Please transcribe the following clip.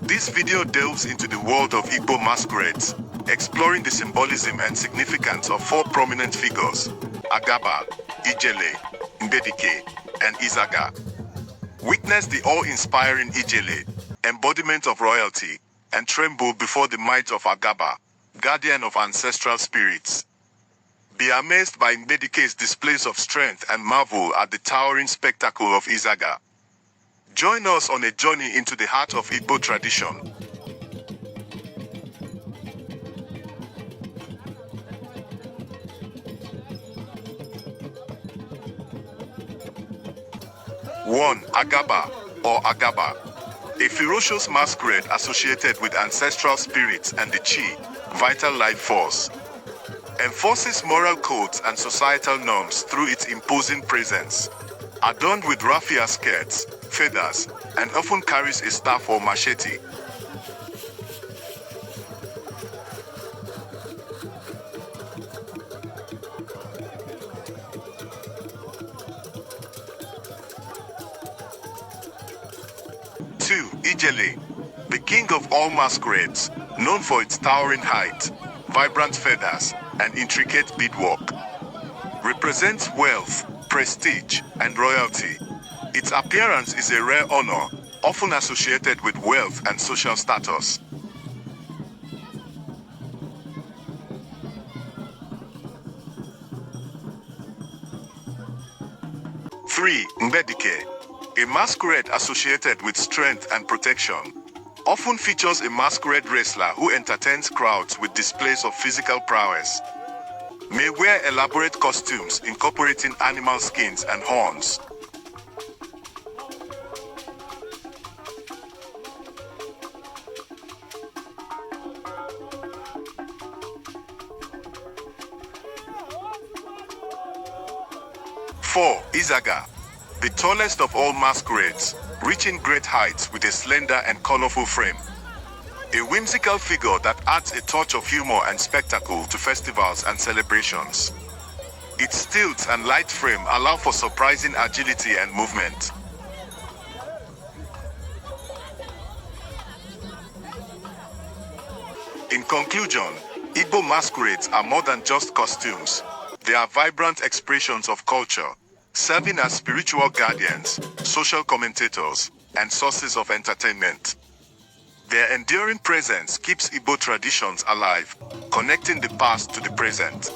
This video delves into the world of Igbo masquerades, exploring the symbolism and significance of four prominent figures: Agaba, Ijele, Mbedike, and Izaga. Witness the awe-inspiring Ijele, embodiment of royalty, and tremble before the might of Agaba, guardian of ancestral spirits. Be amazed by Mbedike's displays of strength and marvel at the towering spectacle of Izaga. Join us on a journey into the heart of Igbo tradition. 1. Agaba, or Agaba. A ferocious masquerade associated with ancestral spirits and the Chi, vital life force. Enforces moral codes and societal norms through its imposing presence. Adorned with raffia skirts, feathers, and often carries a staff or machete. Two, Ijele, the king of all masquerades, known for its towering height, vibrant feathers, and intricate beadwork. Represents wealth, prestige, and royalty. Its appearance is a rare honor, often associated with wealth and social status. Three, Mbedike, a masquerade associated with strength and protection. Often features a masquerade wrestler who entertains crowds with displays of physical prowess. May wear elaborate costumes incorporating animal skins and horns. Four, Izaga, the tallest of all masquerades, reaching great heights with a slender and colorful frame. A whimsical figure that adds a touch of humor and spectacle to festivals and celebrations. Its stilts and light frame allow for surprising agility and movement. In conclusion, Igbo masquerades are more than just costumes. They are vibrant expressions of culture, serving as spiritual guardians, social commentators, and sources of entertainment. Their enduring presence keeps Igbo traditions alive, connecting the past to the present.